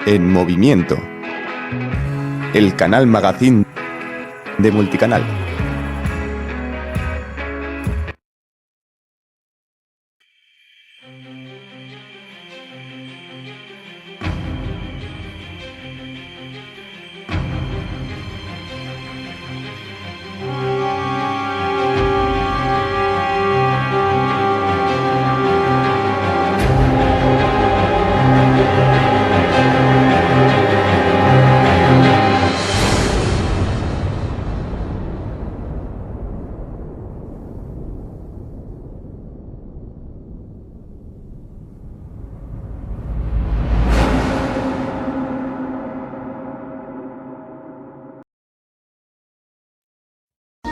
En Movimiento, el canal Magazine de Multicanal.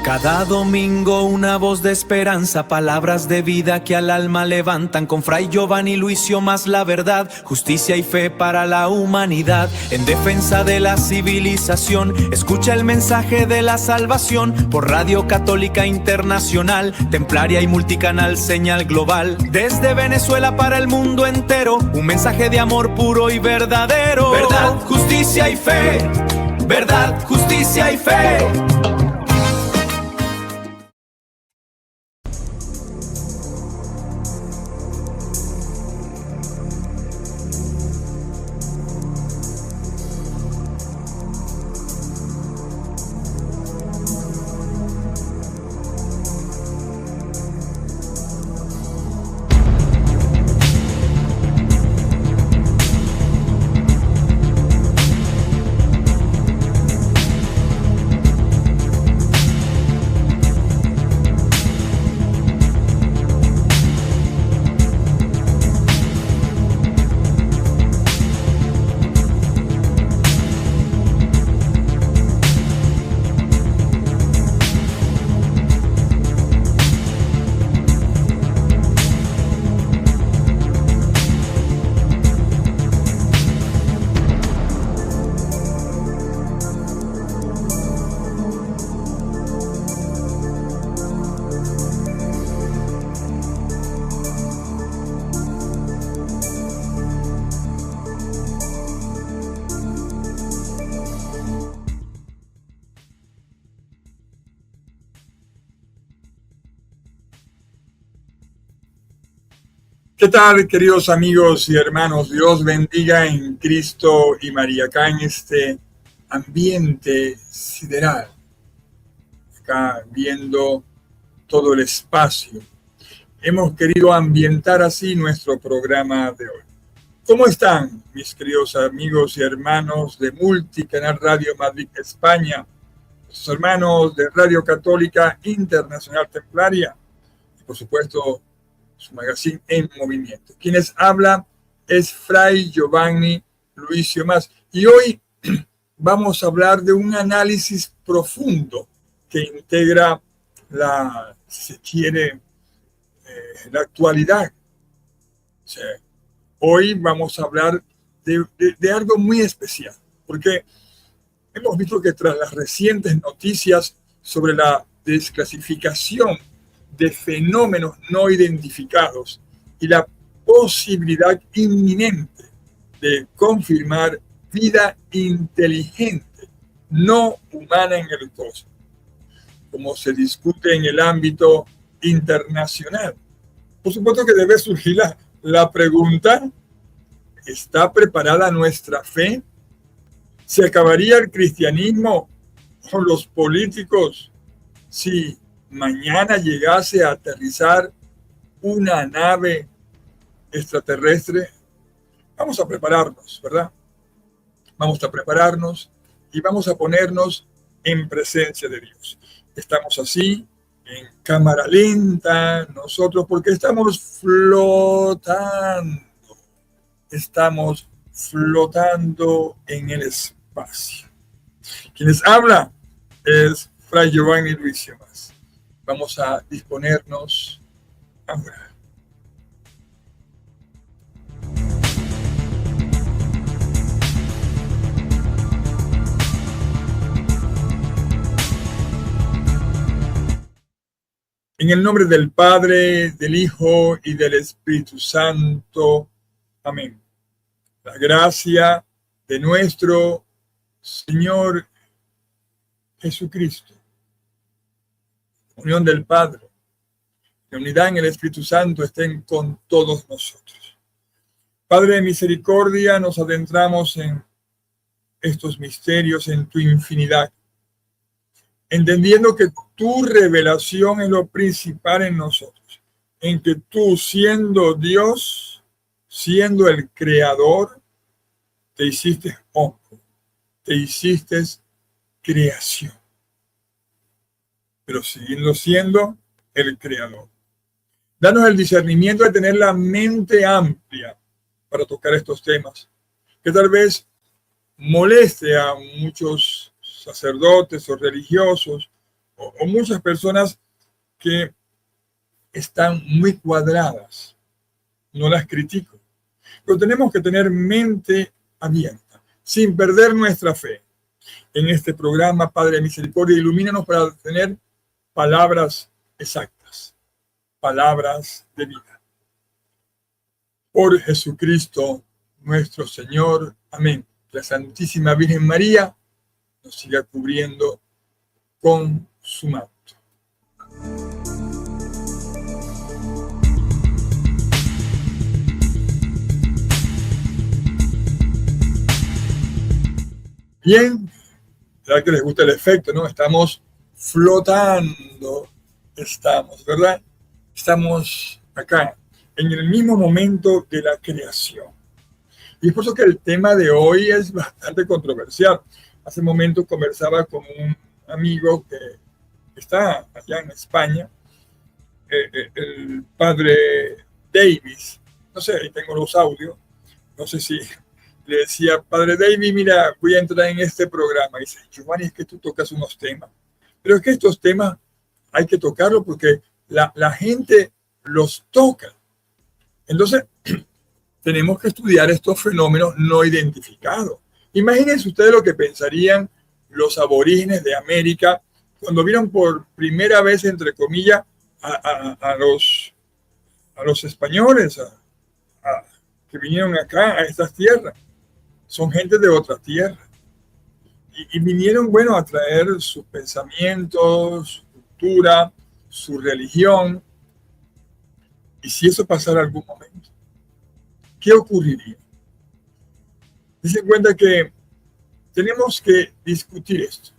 Cada domingo una voz de esperanza, palabras de vida que al alma levantan. Con Fray Giovanni Luicio más la verdad, justicia y fe para la humanidad. En defensa de la civilización, escucha el mensaje de la salvación. Por Radio Católica Internacional, Templaria y Multicanal Señal Global. Desde Venezuela para el mundo entero, un mensaje de amor puro y verdadero. Verdad, justicia y fe. Verdad, justicia y fe. ¿Qué tal, queridos amigos y hermanos? Dios bendiga en Cristo y María, acá en este ambiente sideral, acá viendo todo el espacio. Hemos querido ambientar así nuestro programa de hoy. ¿Cómo están, mis queridos amigos y hermanos de Multicanal Radio Madrid, España? Nuestros hermanos de Radio Católica Internacional Templaria y, por supuesto, su magazine En Movimiento. Quienes habla es Fray Giovanni Luicio Mas. Y hoy vamos a hablar de un análisis profundo que integra si se quiere, la actualidad. O sea, hoy vamos a hablar de algo muy especial, porque hemos visto que tras las recientes noticias sobre la desclasificación de fenómenos no identificados y la posibilidad inminente de confirmar vida inteligente no humana en el cosmos, como se discute en el ámbito internacional. Por supuesto que debe surgir la pregunta: ¿está preparada nuestra fe? ¿Se acabaría el cristianismo o los políticos si mañana llegase a aterrizar una nave extraterrestre? Vamos a prepararnos, ¿verdad? Vamos a prepararnos y vamos a ponernos en presencia de Dios. Estamos así, en cámara lenta, nosotros, porque estamos flotando. Estamos flotando en el espacio. Quienes habla es Fray Giovanni Luicio Mas. Vamos a disponernos ahora. En el nombre del Padre, del Hijo y del Espíritu Santo. Amén. La gracia de nuestro Señor Jesucristo, unión del Padre, la unidad en el Espíritu Santo estén con todos nosotros. Padre de misericordia, nos adentramos en estos misterios, en tu infinidad, entendiendo que tu revelación es lo principal en nosotros, en que tú, siendo Dios, siendo el Creador, te hiciste hombre, te hiciste creación, pero siguiendo siendo el Creador. Danos el discernimiento de tener la mente amplia para tocar estos temas, que tal vez moleste a muchos sacerdotes o religiosos o muchas personas que están muy cuadradas. No las critico, pero tenemos que tener mente abierta, sin perder nuestra fe. En este programa, Padre de Misericordia, ilumínanos para tener palabras exactas, palabras de vida. Por Jesucristo nuestro Señor. Amén. La Santísima Virgen María nos siga cubriendo con su manto. Bien, ¿verdad que les gusta el efecto, no? Estamos flotando, ¿verdad? Estamos acá, en el mismo momento de la creación. Y es por eso que el tema de hoy es bastante controversial. Hace un momento conversaba con un amigo que está allá en España, el padre Davis. No sé, ahí tengo los audios. No sé si le decía, padre Davis, mira, voy a entrar en este programa. Y dice, Giovanni, es que tú tocas unos temas. Pero es que estos temas hay que tocarlos porque la gente los toca. Entonces, tenemos que estudiar estos fenómenos no identificados. Imagínense ustedes lo que pensarían los aborígenes de América cuando vieron por primera vez, entre comillas, a los españoles que vinieron acá, a estas tierras. Son gente de otra tierra. Y vinieron, bueno, a traer sus pensamientos, su cultura, su religión. Y si eso pasara algún momento, ¿qué ocurriría? Dicen cuenta que tenemos que discutir esto.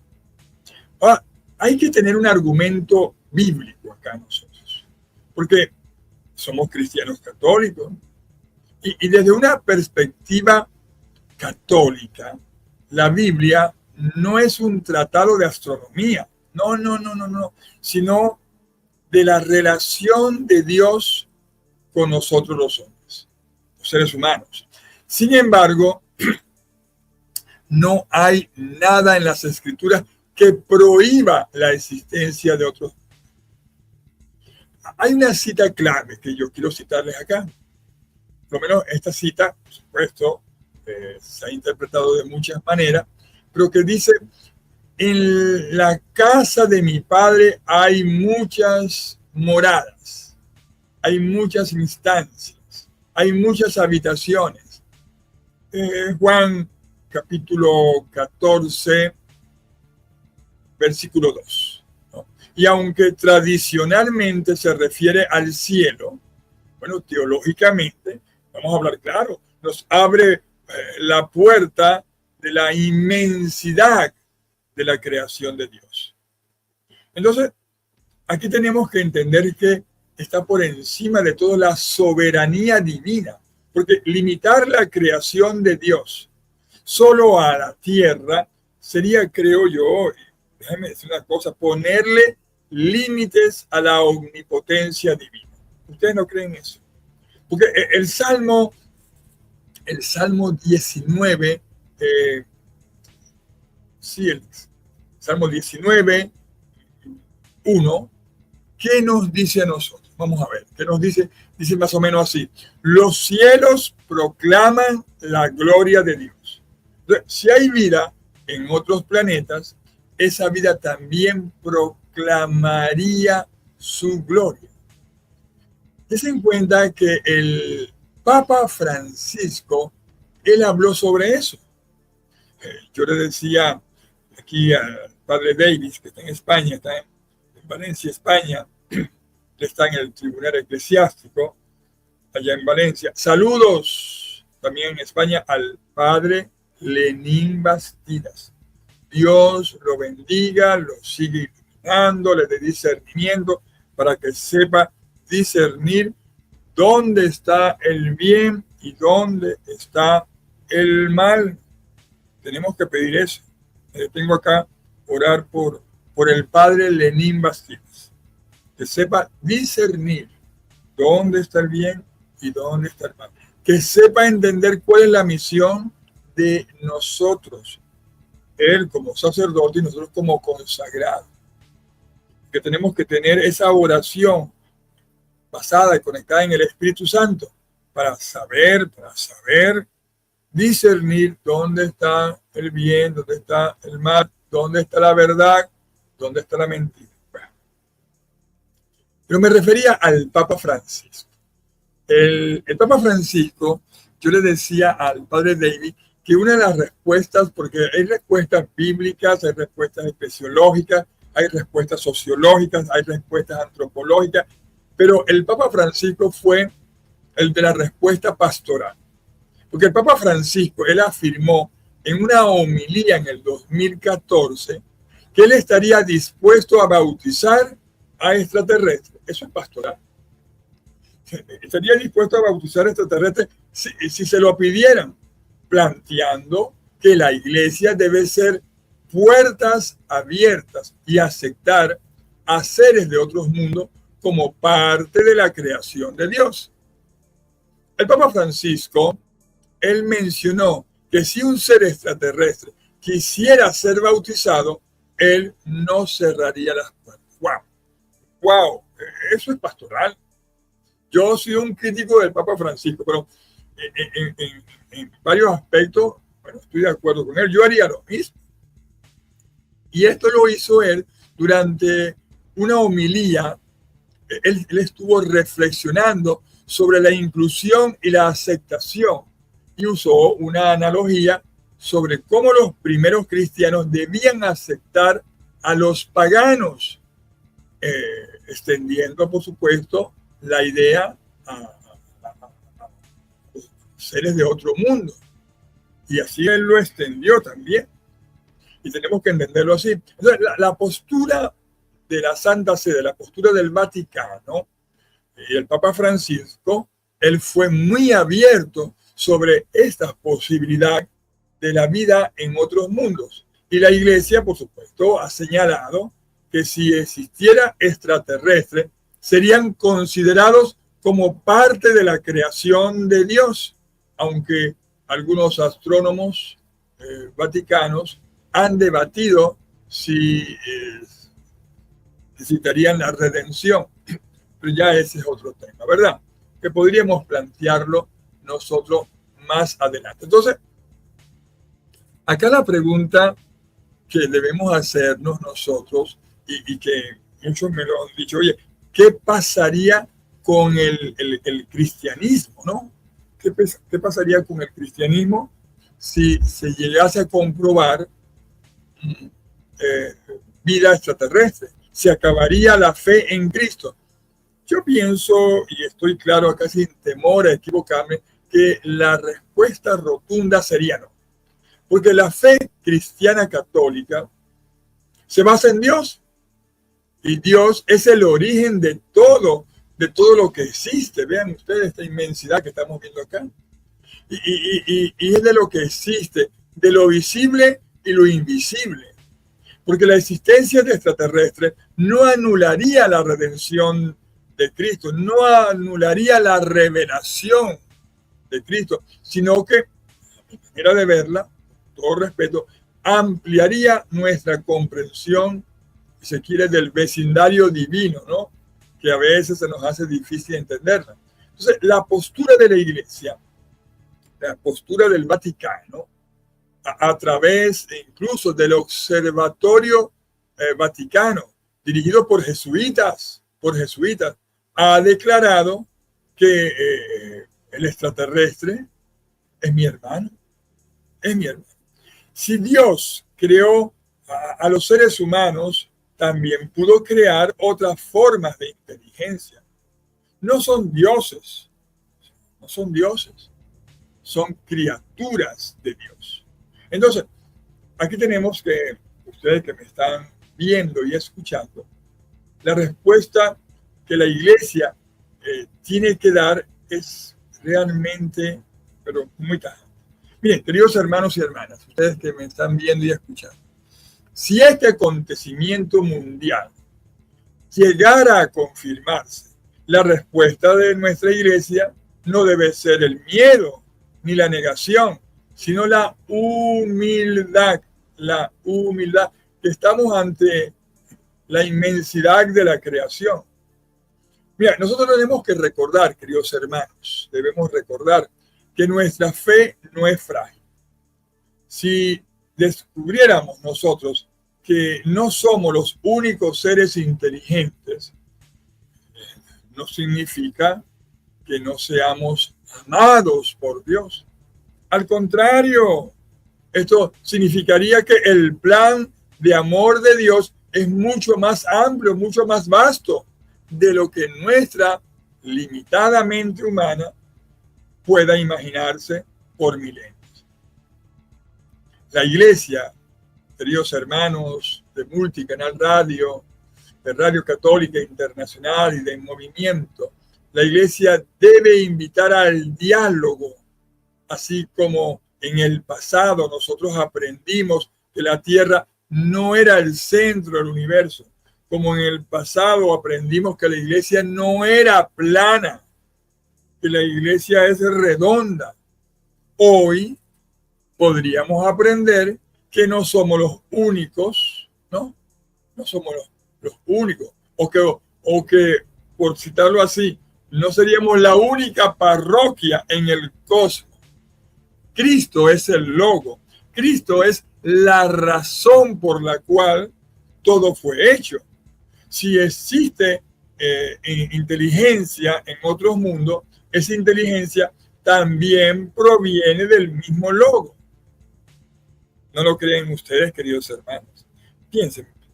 Ahora, hay que tener un argumento bíblico acá nosotros, porque somos cristianos católicos. Y desde una perspectiva católica, la Biblia no es un tratado de astronomía, no, sino de la relación de Dios con nosotros los hombres, los seres humanos. Sin embargo, no hay nada en las Escrituras que prohíba la existencia de otros. Hay una cita clave que yo quiero citarles acá. Por lo menos esta cita, por supuesto, se ha interpretado de muchas maneras, pero que dice, en la casa de mi padre hay muchas moradas, hay muchas instancias, hay muchas habitaciones. Juan capítulo 14, versículo 2. ¿No? Y aunque tradicionalmente se refiere al cielo, bueno, teológicamente, vamos a hablar claro, nos abre la puerta de la inmensidad de la creación de Dios. Entonces, aquí tenemos que entender que está por encima de todo la soberanía divina, porque limitar la creación de Dios solo a la tierra sería, creo yo, déjame decir una cosa, ponerle límites a la omnipotencia divina. ¿Ustedes no creen eso? Porque el Salmo 19, el Salmo 19, 1, ¿qué nos dice a nosotros? Vamos a ver, ¿qué nos dice? Dice más o menos así, los cielos proclaman la gloria de Dios. Entonces, si hay vida en otros planetas, esa vida también proclamaría su gloria. Ten en cuenta que el Papa Francisco, él habló sobre eso. Yo le decía aquí al padre Davis, que está en España, está en Valencia, España, está en el Tribunal Eclesiástico, allá en Valencia. Saludos también en España al padre Lenín Bastidas. Dios lo bendiga, lo sigue iluminando, le dé discernimiento para que sepa discernir dónde está el bien y dónde está el mal. Tenemos que pedir eso. Tengo acá orar por el padre Lenín Bastidas, que sepa discernir dónde está el bien y dónde está el mal, que sepa entender cuál es la misión de nosotros, él como sacerdote y nosotros como consagrados, que tenemos que tener esa oración basada y conectada en el Espíritu Santo para saber discernir dónde está el bien, dónde está el mal, dónde está la verdad, dónde está la mentira. Bueno, pero me refería al Papa Francisco. El Papa Francisco, yo le decía al padre David que una de las respuestas, porque hay respuestas bíblicas, hay respuestas especiológicas, hay respuestas sociológicas, hay respuestas antropológicas, pero el Papa Francisco fue el de la respuesta pastoral. Porque el Papa Francisco, él afirmó en una homilía en el 2014 que él estaría dispuesto a bautizar a extraterrestres. Eso es pastoral. Estaría dispuesto a bautizar a extraterrestres si se lo pidieran, planteando que la iglesia debe ser puertas abiertas y aceptar a seres de otros mundos como parte de la creación de Dios. El Papa Francisco, él mencionó que si un ser extraterrestre quisiera ser bautizado, él no cerraría las puertas. ¡Wow! Eso es pastoral. Yo soy un crítico del Papa Francisco, pero en varios aspectos, bueno, estoy de acuerdo con él. Yo haría lo mismo. Y esto lo hizo él durante una homilía. Él estuvo reflexionando sobre la inclusión y la aceptación y usó una analogía sobre cómo los primeros cristianos debían aceptar a los paganos, extendiendo, por supuesto, la idea a seres de otro mundo. Y así él lo extendió también. Y tenemos que entenderlo así. Entonces, la postura de la Santa Sede, la postura del Vaticano y el Papa Francisco, él fue muy abierto sobre esta posibilidad de la vida en otros mundos. Y la Iglesia, por supuesto, ha señalado que si existiera extraterrestre, serían considerados como parte de la creación de Dios, aunque algunos astrónomos vaticanos han debatido si necesitarían la redención, pero ya ese es otro tema, ¿verdad? Que podríamos plantearlo nosotros más adelante. Entonces, acá la pregunta que debemos hacernos nosotros y que muchos me lo han dicho, oye, ¿qué pasaría con el cristianismo, no? ¿Qué pasaría con el cristianismo si se llegase a comprobar vida extraterrestre? ¿Se acabaría la fe en Cristo? Yo pienso, y estoy claro acá sin temor a equivocarme, que la respuesta rotunda sería no. Porque la fe cristiana católica se basa en Dios. Y Dios es el origen de todo lo que existe. Vean ustedes esta inmensidad que estamos viendo acá. Y es de lo que existe, de lo visible y lo invisible. Porque la existencia de extraterrestres no anularía la redención de Cristo, no anularía la revelación de Cristo, sino que, a mi manera de verla, con todo respeto, ampliaría nuestra comprensión, si se quiere, del vecindario divino, ¿no? Que a veces se nos hace difícil entenderla. Entonces, la postura de la Iglesia, la postura del Vaticano, a través incluso del Observatorio Vaticano, dirigido por jesuitas, ha declarado que el extraterrestre es mi hermano, Si Dios creó a los seres humanos, también pudo crear otras formas de inteligencia. No son dioses, no son dioses, son criaturas de Dios. Entonces, aquí tenemos que, ustedes que me están viendo y escuchando, la respuesta que la iglesia tiene que dar es realmente, pero muy tajante. Miren, queridos hermanos y hermanas, ustedes que me están viendo y escuchando, si este acontecimiento mundial llegara a confirmarse, la respuesta de nuestra iglesia no debe ser el miedo ni la negación, sino la humildad, que estamos ante la inmensidad de la creación. Mira, nosotros tenemos que recordar, queridos hermanos, debemos recordar que nuestra fe no es frágil. Si descubriéramos nosotros que no somos los únicos seres inteligentes, no significa que no seamos amados por Dios. Al contrario, esto significaría que el plan de amor de Dios es mucho más amplio, mucho más vasto de lo que nuestra limitada mente humana pueda imaginarse por milenios. La iglesia, queridos hermanos de Multicanal Radio, de Radio Católica Internacional y de Movimiento, la iglesia debe invitar al diálogo, así como en el pasado nosotros aprendimos que la Tierra no era el centro del universo, como en el pasado aprendimos que la iglesia no era plana, que la iglesia es redonda. Hoy podríamos aprender que no somos los únicos, ¿no? No somos los únicos. O que, por citarlo así, no seríamos la única parroquia en el cosmos. Cristo es el logo. Cristo es la razón por la cual todo fue hecho. Si existe inteligencia en otros mundos, esa inteligencia también proviene del mismo logo. ¿No lo creen ustedes, queridos hermanos?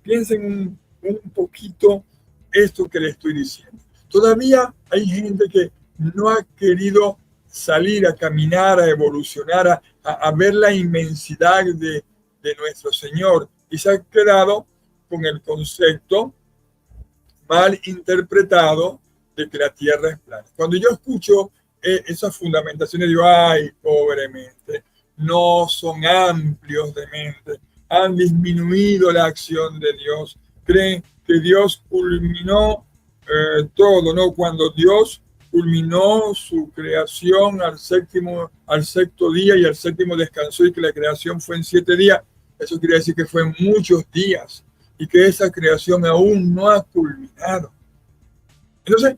Piensen un poquito esto que les estoy diciendo. Todavía hay gente que no ha querido salir a caminar, a evolucionar, a ver la inmensidad de nuestro Señor y se ha quedado con el concepto mal interpretado de que la tierra es plana. Cuando yo escucho esas fundamentaciones, digo, ay, pobremente, no son amplios de mente, han disminuido la acción de Dios, creen que Dios culminó todo, ¿no? Cuando Dios culminó su creación al sexto día y al séptimo descansó y que la creación fue en 7 días, eso quiere decir que fue en muchos días y que esa creación aún no ha culminado. Entonces,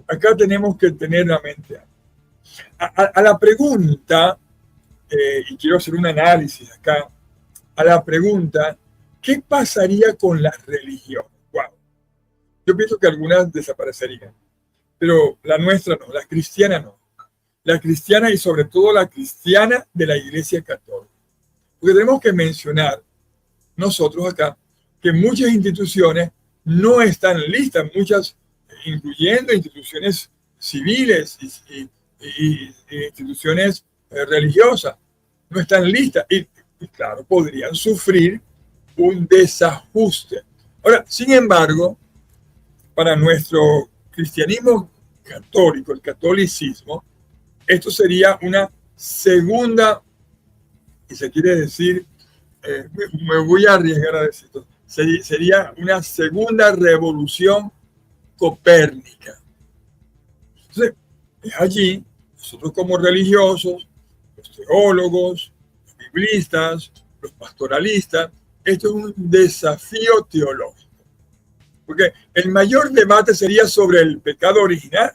acá tenemos que tener la mente. A la pregunta, y quiero hacer un análisis acá, a la pregunta, ¿qué pasaría con las religiones? Wow. Yo pienso que algunas desaparecerían, pero la nuestra no, la cristiana no. La cristiana y sobre todo la cristiana de la Iglesia Católica. Porque tenemos que mencionar nosotros acá que muchas instituciones no están listas, muchas, incluyendo instituciones civiles y instituciones religiosas, no están listas y claro, podrían sufrir un desajuste. Ahora, sin embargo, para nuestro cristianismo católico, el catolicismo, esto sería una segunda, y se quiere decir, me voy a arriesgar a decir esto, sería una segunda revolución copérnica. Entonces, es allí, nosotros como religiosos, los teólogos, los biblistas, los pastoralistas, esto es un desafío teológico. Porque el mayor debate sería sobre el pecado original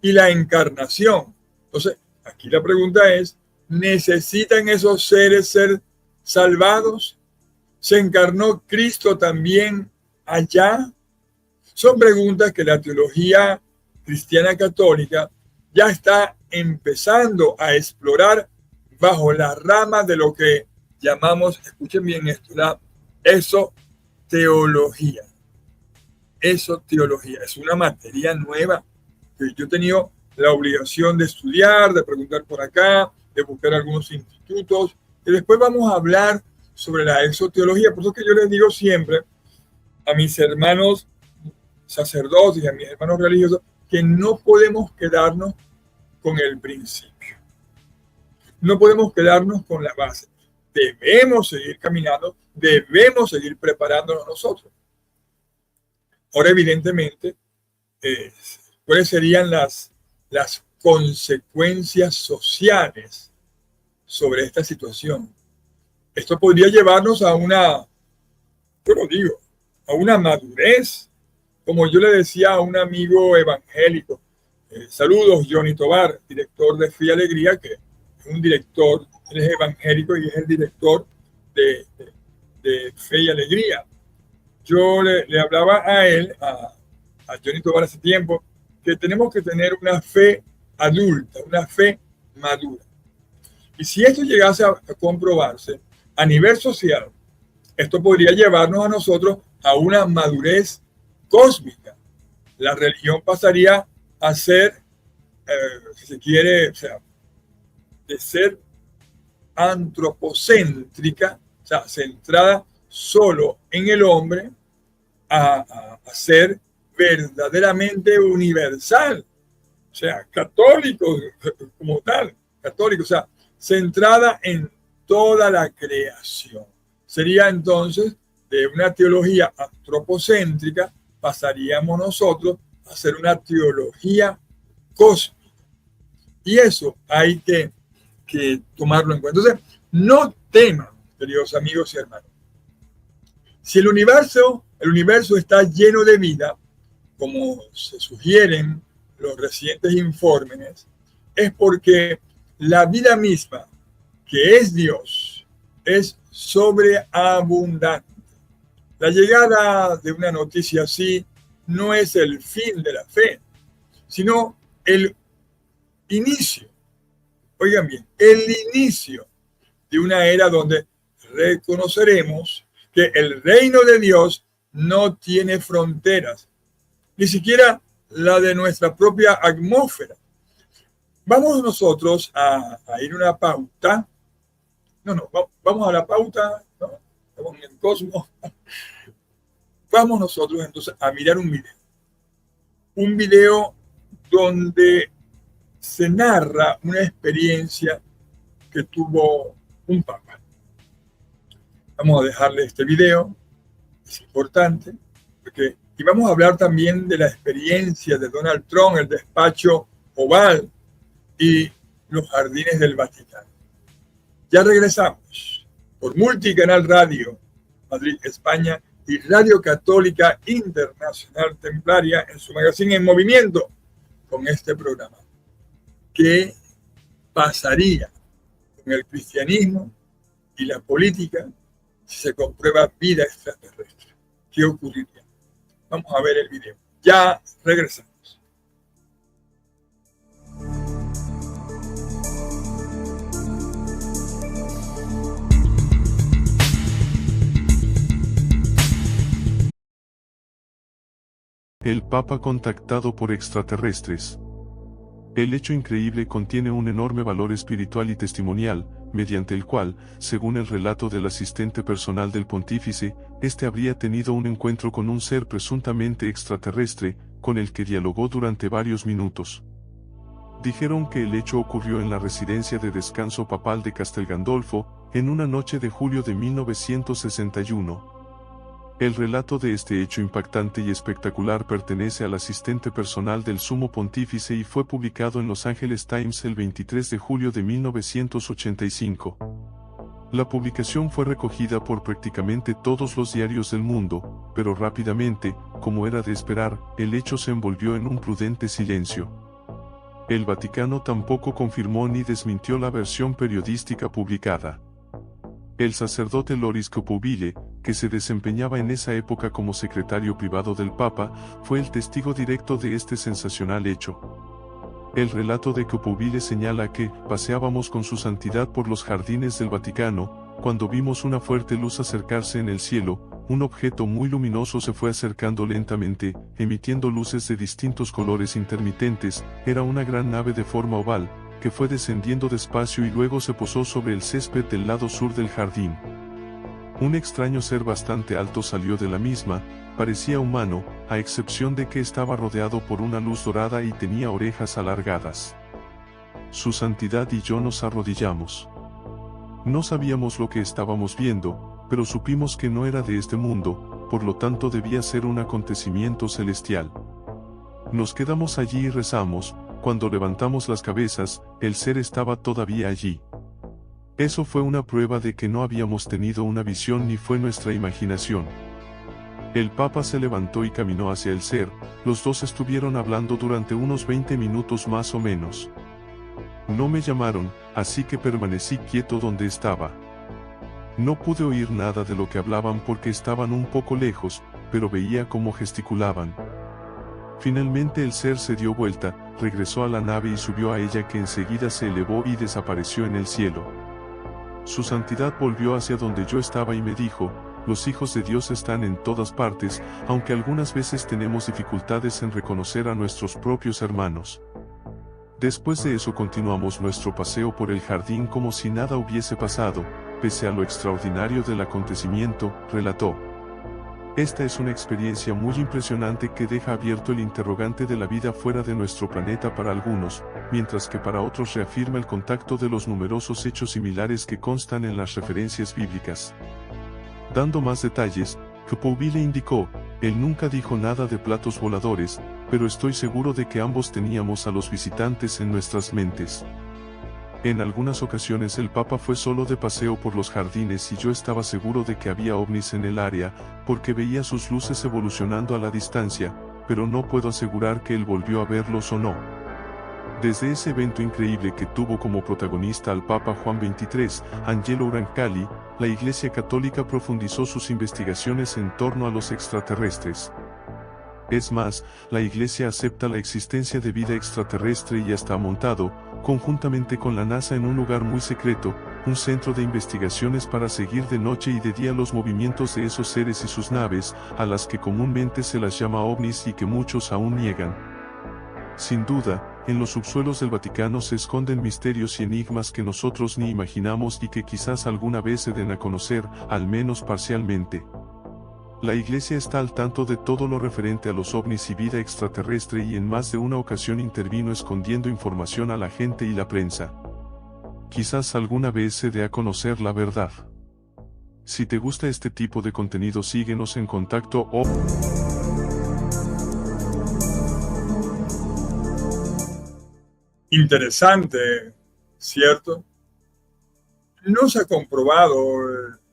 y la encarnación. Entonces, aquí la pregunta es, ¿necesitan esos seres ser salvados? ¿Se encarnó Cristo también allá? Son preguntas que la teología cristiana católica ya está empezando a explorar bajo la rama de lo que llamamos, escuchen bien esto, la esoteología. Esoteología es una materia nueva que yo he tenido la obligación de estudiar, de preguntar por acá, de buscar algunos institutos, y después vamos a hablar sobre la esoteología. Por eso que yo les digo siempre a mis hermanos sacerdotes y a mis hermanos religiosos que no podemos quedarnos con el principio. No podemos quedarnos con la base. Debemos seguir caminando, debemos seguir preparándonos nosotros. Ahora, evidentemente, ¿cuáles serían las consecuencias sociales sobre esta situación? Esto podría llevarnos a una, yo lo digo, a una madurez. Como yo le decía a un amigo evangélico, saludos, Johnny Tobar, director de Fe y Alegría, que es un director, él es evangélico y es el director de Fe y Alegría. Yo le hablaba a él, a Johnny Tobar hace tiempo, que tenemos que tener una fe adulta, una fe madura. Y si esto llegase a comprobarse a nivel social, esto podría llevarnos a nosotros a una madurez cósmica. La religión pasaría a ser, si se quiere, o sea, de ser antropocéntrica, o sea, centrada solo en el hombre, a ser verdaderamente universal, o sea, católico como tal, católico, o sea, centrada en toda la creación. Sería entonces de una teología antropocéntrica, pasaríamos nosotros a hacer una teología cósmica. Y eso hay que tomarlo en cuenta. Entonces, no teman, queridos amigos y hermanos. Si el universo está lleno de vida, como se sugieren los recientes informes, es porque la vida misma, que es Dios, es sobreabundante. La llegada de una noticia así no es el fin de la fe, sino el inicio. Oigan bien, el inicio de una era donde reconoceremos que el reino de Dios no tiene fronteras, ni siquiera la de nuestra propia atmósfera. Vamos nosotros a ir a una pauta. Vamos a la pauta, ¿no? Estamos en el cosmos. Vamos nosotros entonces a mirar un video. Un video donde se narra una experiencia que tuvo un papa. Vamos a dejarle este video, es importante, y vamos a hablar también de la experiencia de Donald Trump, el despacho Oval y los jardines del Vaticano. Ya regresamos por Multicanal Radio, Madrid, España, y Radio Católica Internacional Templaria en su magazine En Movimiento con este programa. ¿Qué pasaría con el cristianismo y la política si se comprueba vida extraterrestre? ¿Qué ocurriría? Vamos a ver el video. Ya regresamos. El Papa contactado por extraterrestres. El hecho increíble contiene un enorme valor espiritual y testimonial, mediante el cual, según el relato del asistente personal del pontífice, este habría tenido un encuentro con un ser presuntamente extraterrestre, con el que dialogó durante varios minutos. Dijeron que el hecho ocurrió en la residencia de descanso papal de Castel Gandolfo, en una noche de julio de 1961. El relato de este hecho impactante y espectacular pertenece al asistente personal del Sumo Pontífice y fue publicado en Los Angeles Times el 23 de julio de 1985. La publicación fue recogida por prácticamente todos los diarios del mundo, pero rápidamente, como era de esperar, el hecho se envolvió en un prudente silencio. El Vaticano tampoco confirmó ni desmintió la versión periodística publicada. El sacerdote Loris Coppoville, que se desempeñaba en esa época como secretario privado del Papa, fue el testigo directo de este sensacional hecho. El relato de Copoville señala que paseábamos con su santidad por los jardines del Vaticano, cuando vimos una fuerte luz acercarse en el cielo. Un objeto muy luminoso se fue acercando lentamente, emitiendo luces de distintos colores intermitentes. Era una gran nave de forma oval, que fue descendiendo despacio y luego se posó sobre el césped del lado sur del jardín. Un extraño ser bastante alto salió de la misma, parecía humano, a excepción de que estaba rodeado por una luz dorada y tenía orejas alargadas. Su santidad y yo nos arrodillamos. No sabíamos lo que estábamos viendo, pero supimos que no era de este mundo, por lo tanto debía ser un acontecimiento celestial. Nos quedamos allí y rezamos. Cuando levantamos las cabezas, el ser estaba todavía allí. Eso fue una prueba de que no habíamos tenido una visión ni fue nuestra imaginación. El Papa se levantó y caminó hacia el ser. Los dos estuvieron hablando durante unos 20 minutos más o menos. No me llamaron, así que permanecí quieto donde estaba. No pude oír nada de lo que hablaban porque estaban un poco lejos, pero veía cómo gesticulaban. Finalmente el ser se dio vuelta, regresó a la nave y subió a ella, que enseguida se elevó y desapareció en el cielo. Su santidad volvió hacia donde yo estaba y me dijo: los hijos de Dios están en todas partes, aunque algunas veces tenemos dificultades en reconocer a nuestros propios hermanos. Después de eso continuamos nuestro paseo por el jardín como si nada hubiese pasado, pese a lo extraordinario del acontecimiento, relató. Esta es una experiencia muy impresionante que deja abierto el interrogante de la vida fuera de nuestro planeta para algunos, mientras que para otros reafirma el contacto de los numerosos hechos similares que constan en las referencias bíblicas. Dando más detalles, Copoville indicó: él nunca dijo nada de platos voladores, pero estoy seguro de que ambos teníamos a los visitantes en nuestras mentes. En algunas ocasiones el Papa fue solo de paseo por los jardines y yo estaba seguro de que había ovnis en el área, porque veía sus luces evolucionando a la distancia, pero no puedo asegurar que él volvió a verlos o no. Desde ese evento increíble que tuvo como protagonista al Papa Juan XXIII, Angelo Roncalli, la Iglesia Católica profundizó sus investigaciones en torno a los extraterrestres. Es más, la Iglesia acepta la existencia de vida extraterrestre y hasta ha montado, conjuntamente con la NASA en un lugar muy secreto, un centro de investigaciones para seguir de noche y de día los movimientos de esos seres y sus naves, a las que comúnmente se las llama ovnis y que muchos aún niegan. Sin duda, en los subsuelos del Vaticano se esconden misterios y enigmas que nosotros ni imaginamos y que quizás alguna vez se den a conocer, al menos parcialmente. La Iglesia está al tanto de todo lo referente a los ovnis y vida extraterrestre y en más de una ocasión intervino escondiendo información a la gente y la prensa. Quizás alguna vez se dé a conocer la verdad. Si te gusta este tipo de contenido, síguenos en Contacto o... Interesante, ¿cierto? No se ha comprobado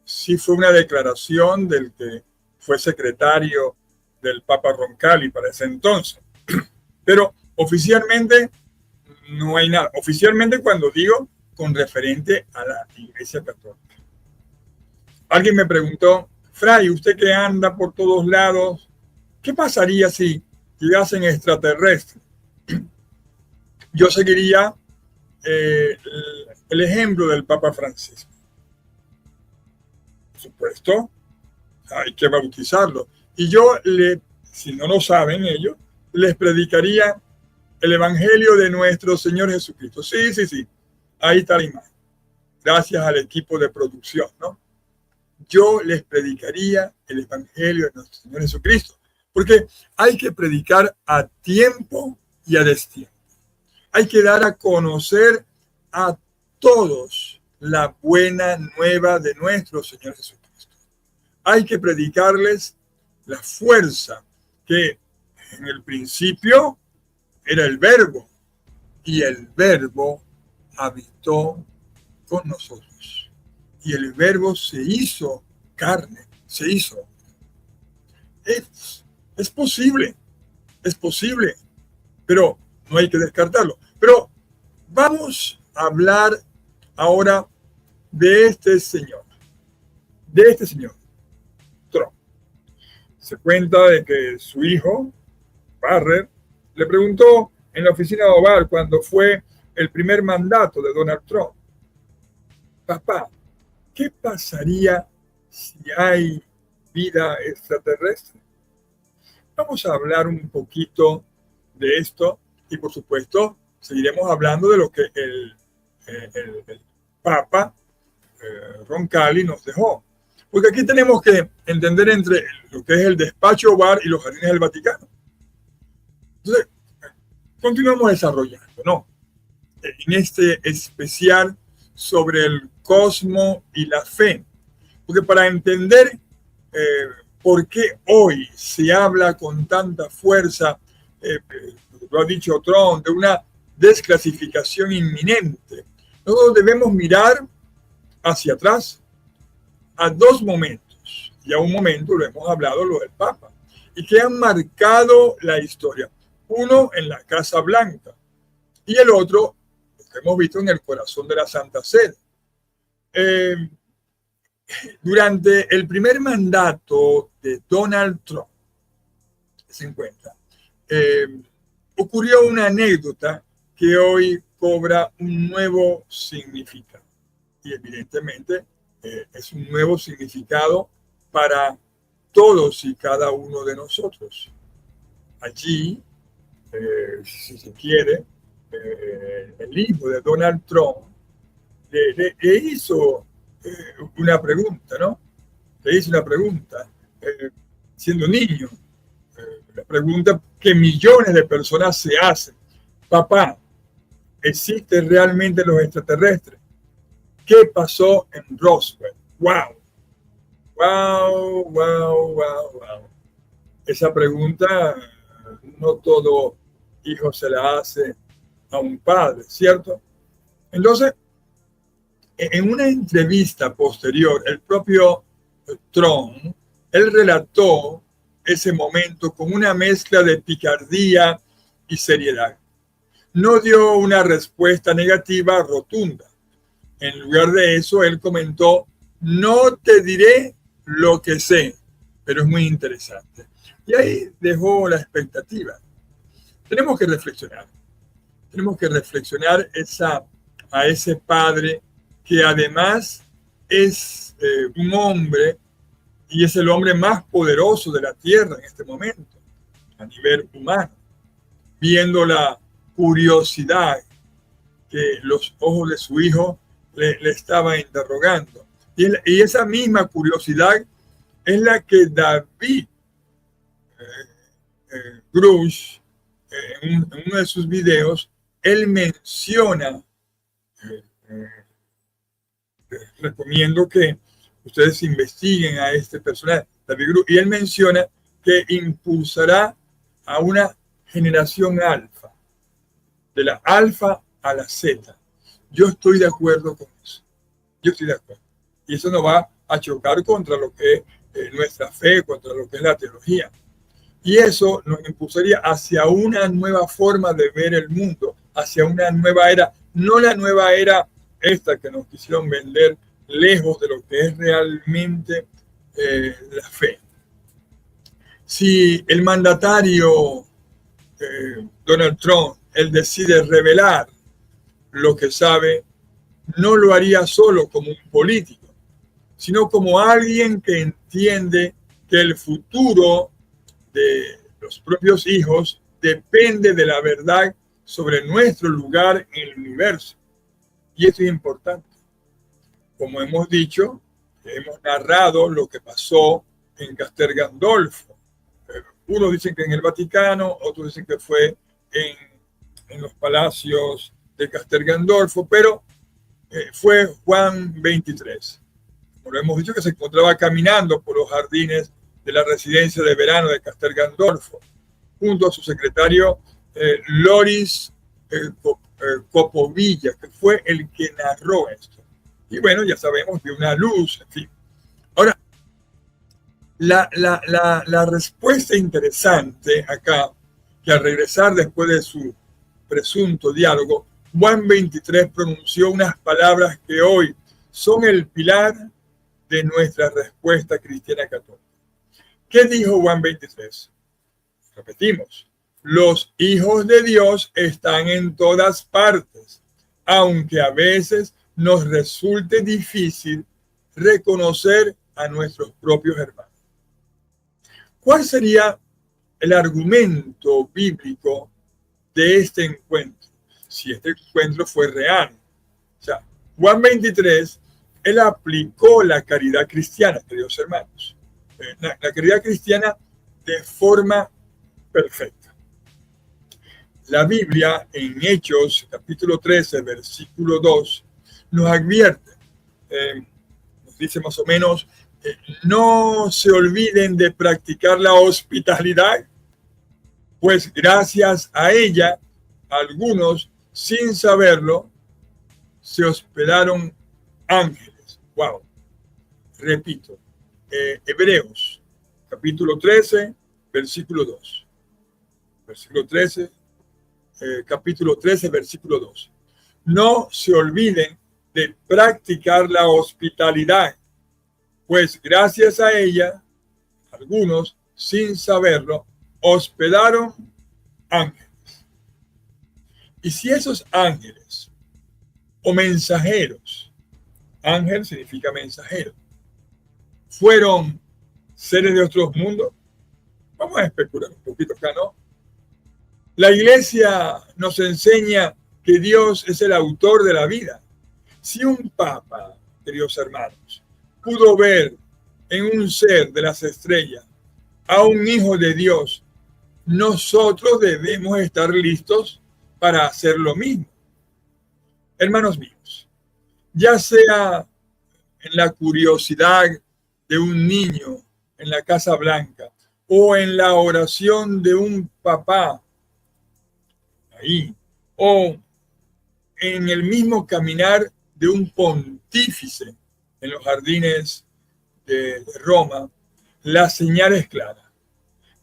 si fue una declaración del que fue secretario del Papa Roncalli para ese entonces. Pero oficialmente no hay nada. Oficialmente, cuando digo, con referente a la Iglesia Católica. Alguien me preguntó: Fray, usted que anda por todos lados, ¿qué pasaría si llegasen extraterrestres? Yo seguiría el ejemplo del Papa Francisco. Por supuesto, hay que bautizarlo. Y yo, si no lo saben ellos, les predicaría el Evangelio de nuestro Señor Jesucristo. Sí. Ahí está la imagen. Gracias al equipo de producción, ¿no? Yo les predicaría el Evangelio de nuestro Señor Jesucristo. Porque hay que predicar a tiempo y a destiempo. Hay que dar a conocer a todos la buena nueva de nuestro Señor Jesucristo. Hay que predicarles la fuerza que en el principio era el Verbo, y el Verbo habitó con nosotros. Y el Verbo se hizo carne, se hizo. Es posible, pero no hay que descartarlo. Pero vamos a hablar ahora de este señor, Trump. Se cuenta de que su hijo, Barrett, le preguntó en la oficina de Oval cuando fue el primer mandato de Donald Trump. Papá, ¿qué pasaría si hay vida extraterrestre? Vamos a hablar un poquito de esto y, por supuesto, seguiremos hablando de lo que el Papa Roncalli nos dejó. Porque aquí tenemos que entender entre lo que es el despacho Oval y los jardines del Vaticano. Entonces, continuamos desarrollando, ¿no? En este especial sobre el cosmos y la fe. Porque para entender por qué hoy se habla con tanta fuerza, lo ha dicho Trump, de una desclasificación inminente, nosotros debemos mirar hacia atrás a dos momentos. Y a un momento lo hemos hablado, lo del Papa, y que han marcado la historia. Uno en la Casa Blanca y el otro, lo que hemos visto en el corazón de la Santa Sede. Durante el primer mandato de Donald Trump, se encuentra, ocurrió una anécdota que hoy cobra un nuevo significado. Y evidentemente es un nuevo significado para todos y cada uno de nosotros. Allí, si se quiere, el hijo de Donald Trump le hizo una pregunta, ¿no? Le hizo una pregunta, siendo niño, la pregunta que millones de personas se hacen. Papá, ¿existen realmente los extraterrestres? ¿Qué pasó en Roswell? ¡Wow! ¡Wow, wow, wow, wow! Esa pregunta no todo hijo se la hace a un padre, ¿cierto? Entonces, en una entrevista posterior, el propio Trump, él relató ese momento con una mezcla de picardía y seriedad. No dio una respuesta negativa rotunda. En lugar de eso, él comentó, no te diré lo que sé, pero es muy interesante. Y ahí dejó la expectativa. Tenemos que reflexionar. Tenemos que reflexionar a ese padre que además es un hombre y es el hombre más poderoso de la tierra en este momento, a nivel humano, viendo la curiosidad que los ojos de su hijo le estaba interrogando. Y esa misma curiosidad es la que David Grush, en uno de sus videos, él menciona, recomiendo que ustedes investiguen a este personaje, David Grush, y él menciona que impulsará a una generación alfa, de la alfa a la Z. Yo estoy de acuerdo con eso. Yo estoy de acuerdo. Y eso nos va a chocar contra lo que es nuestra fe, contra lo que es la teología. Y eso nos impulsaría hacia una nueva forma de ver el mundo, hacia una nueva era, no la nueva era esta que nos quisieron vender lejos de lo que es realmente la fe. Si el mandatario Donald Trump, él decide revelar lo que sabe, no lo haría solo como un político, sino como alguien que entiende que el futuro de los propios hijos depende de la verdad sobre nuestro lugar en el universo. Y esto es importante. Como hemos dicho, hemos narrado lo que pasó en Castel Gandolfo. Unos dicen que en el Vaticano, otros dicen que fue en los palacios de Castel Gandolfo, pero fue Juan 23. Como hemos dicho, que se encontraba caminando por los jardines de la residencia de verano de Castel Gandolfo, junto a su secretario Loris Copovilla, que fue el que narró esto. Y bueno, ya sabemos, de una luz, en fin. Ahora, la respuesta interesante acá, que al regresar después de su presunto diálogo, Juan 23 pronunció unas palabras que hoy son el pilar de nuestra respuesta cristiana católica. ¿Qué dijo Juan 23? Repetimos, Los hijos de Dios están en todas partes, aunque a veces nos resulte difícil reconocer a nuestros propios hermanos. ¿Cuál sería el argumento bíblico de este encuentro? Si este encuentro fue real. O sea, Juan 23, él aplicó la caridad cristiana, queridos hermanos. La caridad cristiana de forma perfecta. La Biblia en Hechos, capítulo 13, versículo 2, nos advierte, nos dice más o menos, no se olviden de practicar la hospitalidad, pues gracias a ella, algunos, sin saberlo, se hospedaron ángeles. Wow. Repito, Hebreos, capítulo 13, versículo 2. Versículo 13, capítulo 13, versículo 2. No se olviden de practicar la hospitalidad, pues gracias a ella, algunos, sin saberlo, hospedaron ángeles. Y si esos ángeles o mensajeros, ángel significa mensajero, fueron seres de otros mundos, vamos a especular un poquito acá, ¿no? La iglesia nos enseña que Dios es el autor de la vida. Si un papa, queridos hermanos, pudo ver en un ser de las estrellas a un hijo de Dios, nosotros debemos estar listos para hacer lo mismo. Hermanos míos, ya sea en la curiosidad de un niño en la Casa Blanca o en la oración de un papá ahí, o en el mismo caminar de un pontífice en los jardines de Roma, la señal es clara.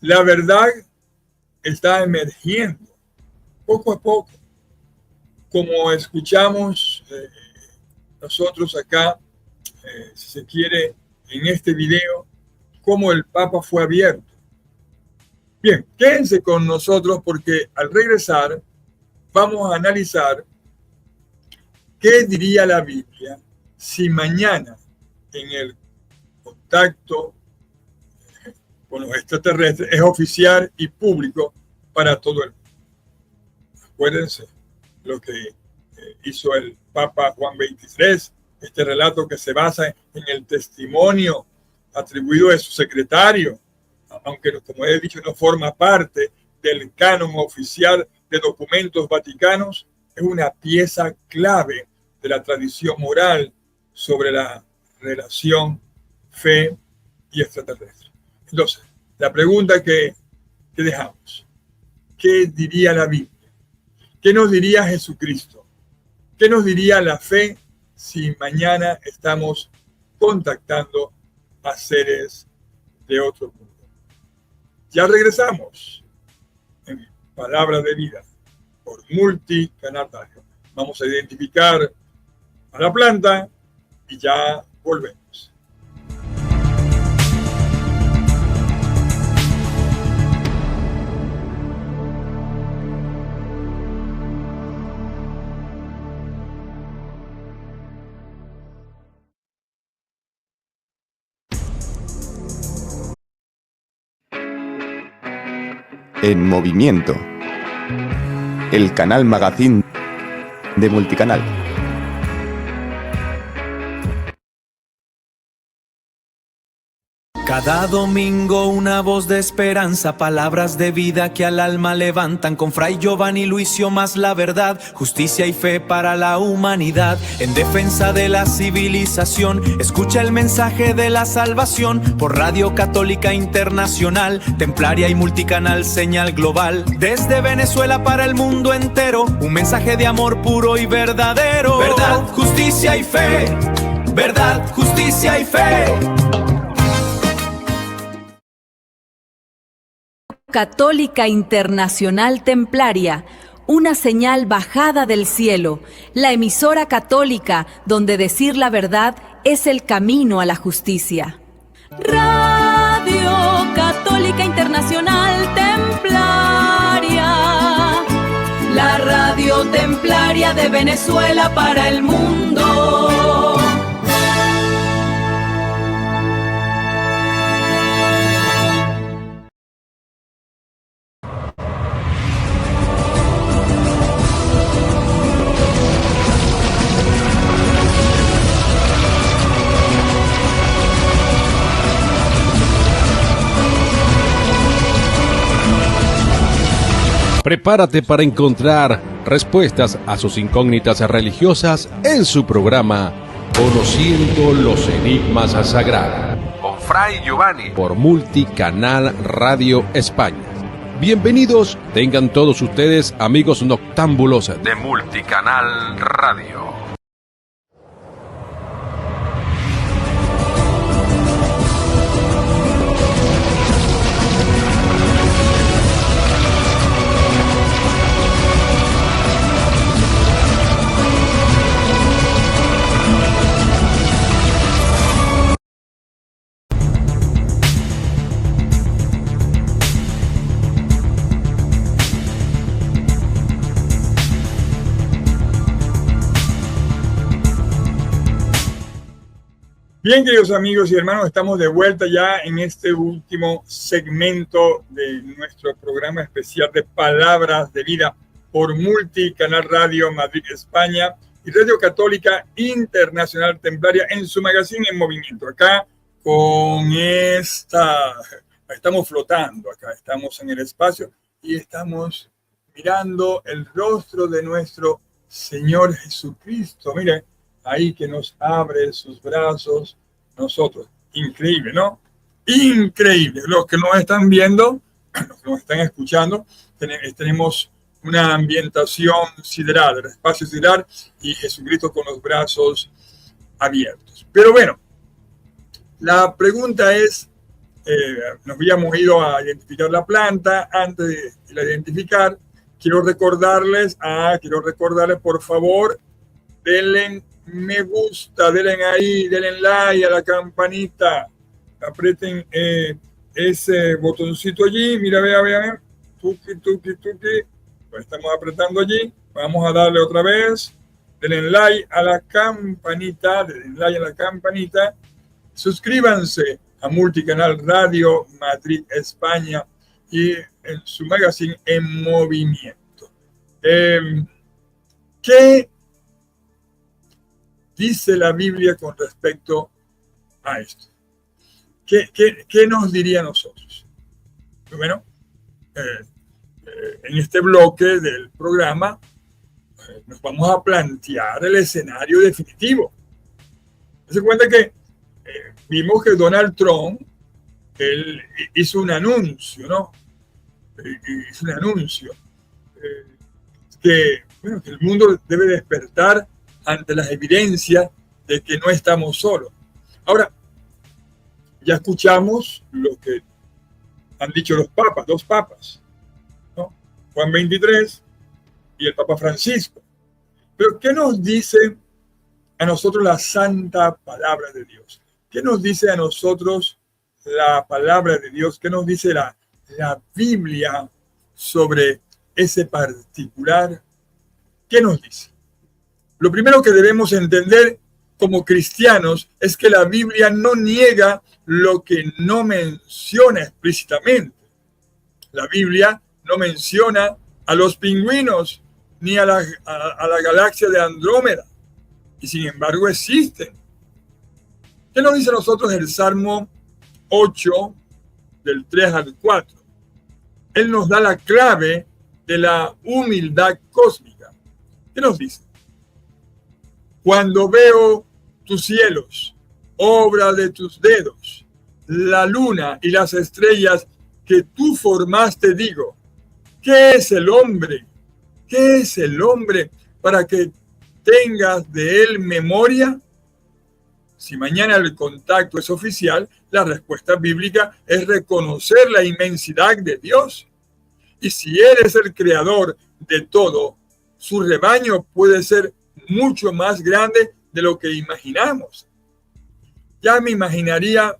La verdad está emergiendo poco a poco, como escuchamos nosotros acá, si se quiere, en este video, cómo el Papa fue abierto. Bien, quédense con nosotros porque al regresar vamos a analizar qué diría la Biblia si mañana en el contacto con los extraterrestres es oficial y público para todo el mundo. Acuérdense lo que hizo el Papa Juan XXIII, este relato que se basa en el testimonio atribuido de su secretario, aunque como he dicho no forma parte del canon oficial de documentos vaticanos, es una pieza clave de la tradición moral sobre la relación fe y extraterrestre. Entonces, la pregunta que dejamos, ¿qué diría la Biblia? ¿Qué nos diría Jesucristo? ¿Qué nos diría la fe si mañana estamos contactando a seres de otro mundo? Ya regresamos en Palabras de Vida por Multicanal Radio. Vamos a identificar a la planta y ya volvemos. En movimiento. El canal Magazine de Multicanal. Cada domingo una voz de esperanza, palabras de vida que al alma levantan, con Fray Giovanni Luisio más la verdad, justicia y fe para la humanidad, en defensa de la civilización. Escucha el mensaje de la salvación por Radio Católica Internacional, Templaria y Multicanal Señal Global. Desde Venezuela para el mundo entero, un mensaje de amor puro y verdadero. Verdad, justicia y fe. Verdad, justicia y fe. Católica Internacional Templaria, una señal bajada del cielo, la emisora católica donde decir la verdad es el camino a la justicia. Radio Católica Internacional Templaria. Radio Templaria de Venezuela para el mundo. Prepárate para encontrar respuestas a sus incógnitas religiosas en su programa Conociendo los Enigmas Sagrados con Fray Giovanni por Multicanal Radio España. Bienvenidos tengan todos ustedes, amigos noctámbulos de Multicanal Radio. Bien, queridos amigos y hermanos, estamos de vuelta ya en este último segmento de nuestro programa especial de Palabras de Vida por Multicanal Radio Madrid, España y Radio Católica Internacional Templaria en su magazine En Movimiento. Acá con estamos flotando, acá estamos en el espacio y estamos mirando el rostro de nuestro Señor Jesucristo. Miren, ahí que nos abre sus brazos, nosotros. Increíble, ¿no? Increíble. Los que nos están viendo, los que nos están escuchando, tenemos una ambientación sideral, el espacio sideral y Jesucristo con los brazos abiertos. Pero bueno, la pregunta es, nos habíamos ido a identificar la planta. Antes de la identificar, quiero recordarles, por favor, denle me gusta, denle ahí, denle like a la campanita, aprieten ese botoncito allí, mira, vean, tuki, pues estamos apretando allí, vamos a darle otra vez, denle like a la campanita, suscríbanse a Multicanal Radio Madrid, España y en su magazine En Movimiento. ¿Qué dice la Biblia con respecto a esto? ¿Qué nos diría a nosotros? Bueno, en este bloque del programa nos vamos a plantear el escenario definitivo. Se cuenta que vimos que Donald Trump, él hizo un anuncio, ¿no? Hizo un anuncio que el mundo debe despertar ante las evidencias de que no estamos solos. Ahora, ya escuchamos lo que han dicho los papas, dos papas, ¿no? Juan XXIII y el Papa Francisco. Pero ¿qué nos dice a nosotros la santa palabra de Dios? ¿Qué nos dice a nosotros la palabra de Dios? ¿Qué nos dice la Biblia sobre ese particular? ¿Qué nos dice? Lo primero que debemos entender como cristianos es que la Biblia no niega lo que no menciona explícitamente. La Biblia no menciona a los pingüinos ni a la galaxia de Andrómeda, y sin embargo existen. ¿Qué nos dice a nosotros el Salmo 8, del 3 al 4? Él nos da la clave de la humildad cósmica. ¿Qué nos dice? Cuando veo tus cielos, obra de tus dedos, la luna y las estrellas que tú formaste, digo, ¿qué es el hombre? ¿Qué es el hombre para que tengas de él memoria? Si mañana el contacto es oficial, la respuesta bíblica es reconocer la inmensidad de Dios. Y si Él es el creador de todo, su rebaño puede ser mucho más grande de lo que imaginamos. Ya me imaginaría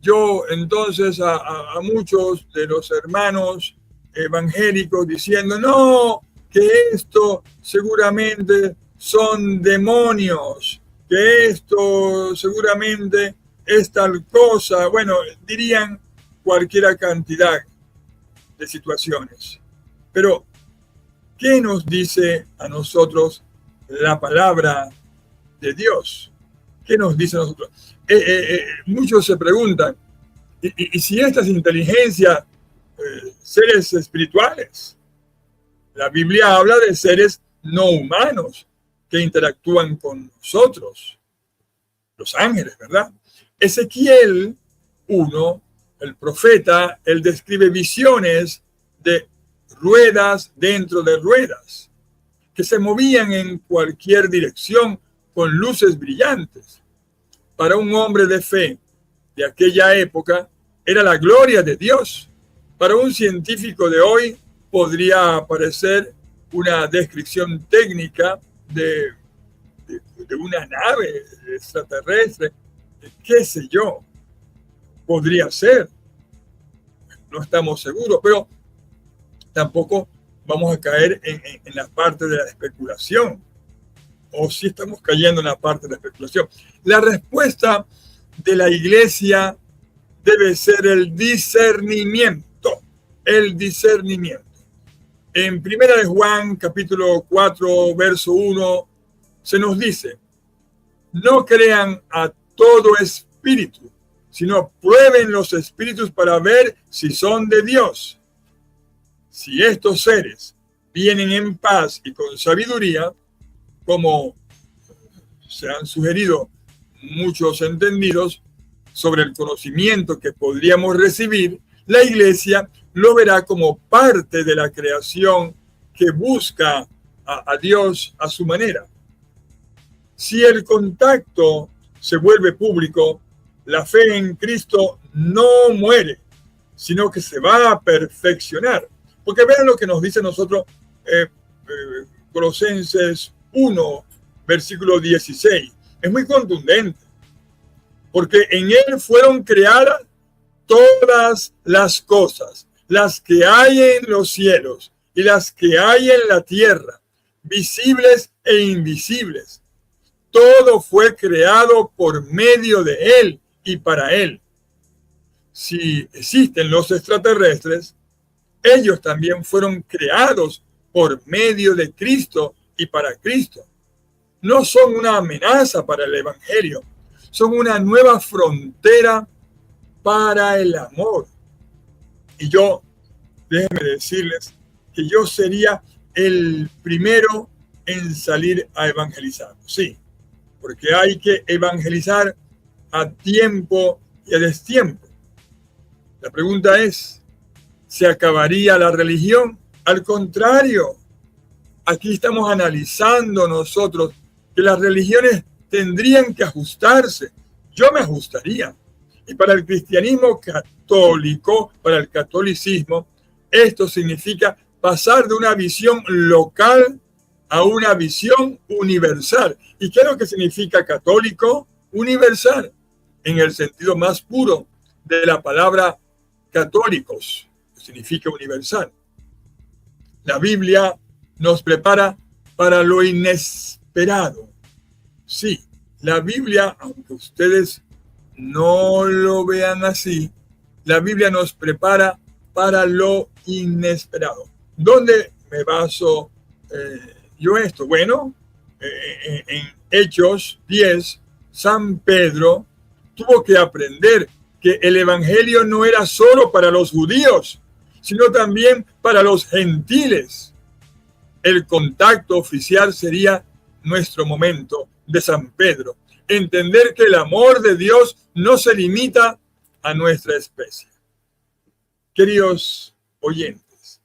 yo entonces a muchos de los hermanos evangélicos diciendo, no, que esto seguramente son demonios, que esto seguramente es tal cosa. Bueno, dirían cualquier cantidad de situaciones. Pero, ¿qué nos dice a nosotros la palabra de Dios? ¿Qué nos dice a nosotros? Muchos se preguntan, ¿y si estas inteligencias, seres espirituales? La Biblia habla de seres no humanos que interactúan con nosotros, los ángeles, ¿verdad? Ezequiel 1, el profeta, él describe visiones de ruedas dentro de ruedas, que se movían en cualquier dirección con luces brillantes. Para un hombre de fe de aquella época, era la gloria de Dios. Para un científico de hoy, podría parecer una descripción técnica de una nave extraterrestre, qué sé yo, podría ser. No estamos seguros, pero tampoco vamos a caer en la parte de la especulación. O si estamos cayendo en la parte de la especulación. La respuesta de la iglesia debe ser el discernimiento. El discernimiento. En 1 de Juan, capítulo 4, verso 1, se nos dice, no crean a todo espíritu, sino prueben los espíritus para ver si son de Dios. Si estos seres vienen en paz y con sabiduría, como se han sugerido muchos entendidos sobre el conocimiento que podríamos recibir, la iglesia lo verá como parte de la creación que busca a Dios a su manera. Si el contacto se vuelve público, la fe en Cristo no muere, sino que se va a perfeccionar. Porque vean lo que nos dice nosotros Colosenses 1, versículo 16. Es muy contundente, porque en él fueron creadas todas las cosas, las que hay en los cielos y las que hay en la tierra, visibles e invisibles. Todo fue creado por medio de él y para él. Si existen los extraterrestres, ellos también fueron creados por medio de Cristo y para Cristo. No son una amenaza para el evangelio, son una nueva frontera para el amor. Y yo, déjenme decirles que yo sería el primero en salir a evangelizar. Sí, porque hay que evangelizar a tiempo y a destiempo. La pregunta es, ¿se acabaría la religión? Al contrario, aquí estamos analizando nosotros que las religiones tendrían que ajustarse. Yo me ajustaría. Y para el cristianismo católico, para el catolicismo, esto significa pasar de una visión local a una visión universal. ¿Y qué es lo que significa católico? Universal, en el sentido más puro de la palabra católicos, que significa universal. La Biblia nos prepara para lo inesperado. Sí, la Biblia, aunque ustedes no lo vean así, la Biblia nos prepara para lo inesperado. ¿Dónde me baso yo esto? Bueno, en Hechos 10, San Pedro tuvo que aprender que el evangelio no era solo para los judíos, sino también para los gentiles. El contacto oficial sería nuestro momento de San Pedro. Entender que el amor de Dios no se limita a nuestra especie. Queridos oyentes,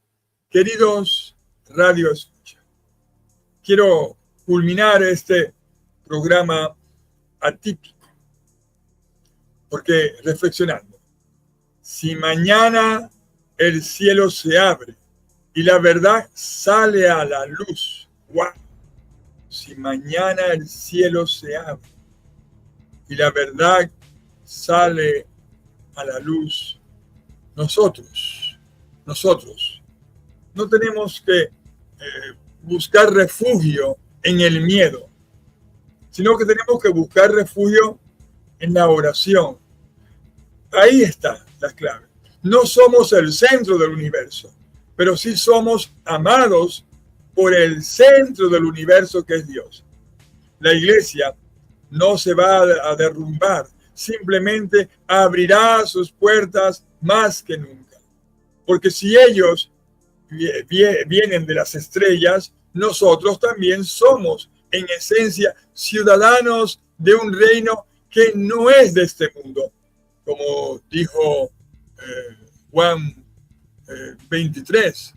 queridos radioescuchas, quiero culminar este programa atípico, porque reflexionando, si mañana el cielo se abre y la verdad sale a la luz, ¡wow! Si mañana el cielo se abre y la verdad sale a la luz, nosotros no tenemos que buscar refugio en el miedo, sino que tenemos que buscar refugio en la oración. Ahí está la clave. No somos el centro del universo, pero sí somos amados por el centro del universo que es Dios. La iglesia no se va a derrumbar, simplemente abrirá sus puertas más que nunca. Porque si ellos vienen de las estrellas, nosotros también somos, en esencia, ciudadanos de un reino que no es de este mundo. Como dijo Juan 23,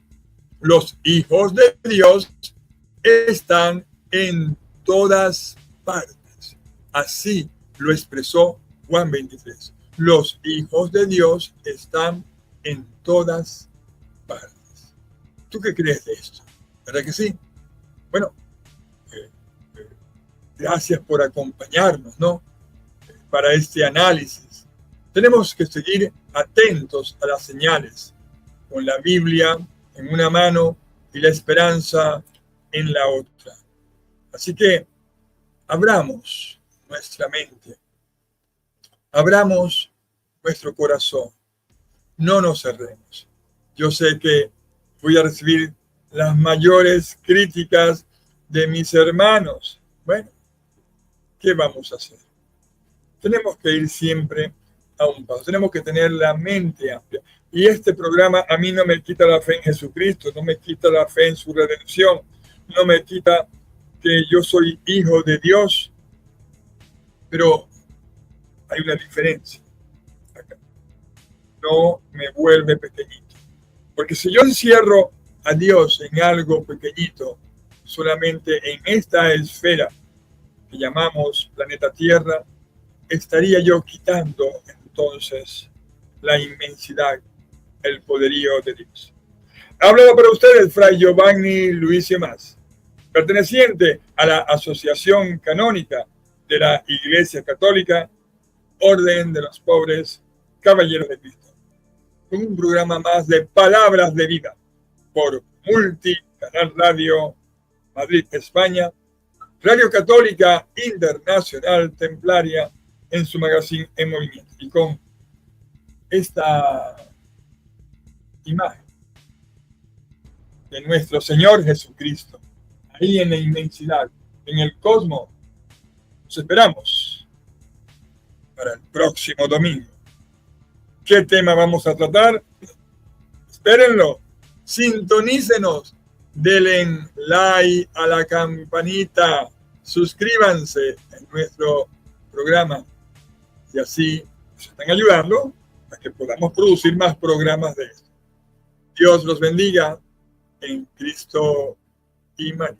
los hijos de Dios están en todas partes. Así lo expresó Juan 23. Los hijos de Dios están en todas partes. ¿Tú qué crees de esto? ¿Verdad que sí? Bueno, gracias por acompañarnos, ¿no? Para este análisis. Tenemos que seguir atentos a las señales, con la Biblia en una mano y la esperanza en la otra. Así que abramos nuestra mente, abramos nuestro corazón, no nos cerremos. Yo sé que voy a recibir las mayores críticas de mis hermanos. Bueno, ¿qué vamos a hacer? Tenemos que ir siempre a un paso, tenemos que tener la mente amplia. Y este programa a mí no me quita la fe en Jesucristo, no me quita la fe en su redención, no me quita que yo soy hijo de Dios, pero hay una diferencia acá. No me vuelve pequeñito, porque si yo encierro a Dios en algo pequeñito, solamente en esta esfera que llamamos planeta Tierra, estaría yo quitando entonces la inmensidad, el poderío de Dios. Ha hablado para ustedes Fray Giovanni Luis Más, perteneciente a la Asociación Canónica de la Iglesia Católica, Orden de los Pobres Caballeros de Cristo, con un programa más de Palabras de Vida por Multicanal Radio Madrid, España, Radio Católica Internacional Templaria en su magazine En Movimiento. Y con esta imagen de nuestro Señor Jesucristo, ahí en la inmensidad, en el cosmos, nos esperamos para el próximo domingo. ¿Qué tema vamos a tratar? Espérenlo, sintonícenos, denle like a la campanita, suscríbanse en nuestro programa y así nos están ayudando a que podamos producir más programas de esto. Dios los bendiga en Cristo y María.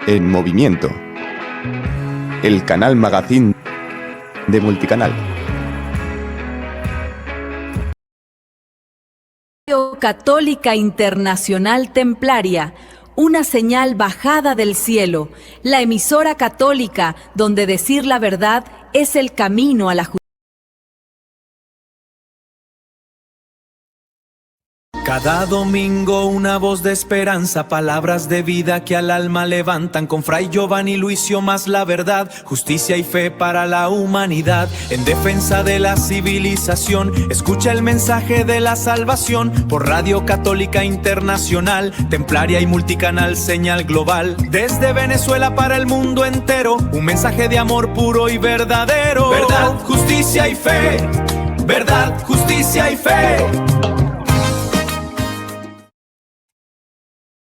En movimiento. El canal Magazine de Multicanal. Radio Católica Internacional Templaria, una señal bajada del cielo, la emisora católica donde decir la verdad es el camino a la justicia. Cada domingo una voz de esperanza, palabras de vida que al alma levantan. Con Fray Giovanni Luisio más la verdad, justicia y fe para la humanidad. En defensa de la civilización, escucha el mensaje de la salvación. Por Radio Católica Internacional, Templaria y Multicanal, señal global. Desde Venezuela para el mundo entero, un mensaje de amor puro y verdadero. Verdad, justicia y fe. Verdad, justicia y fe.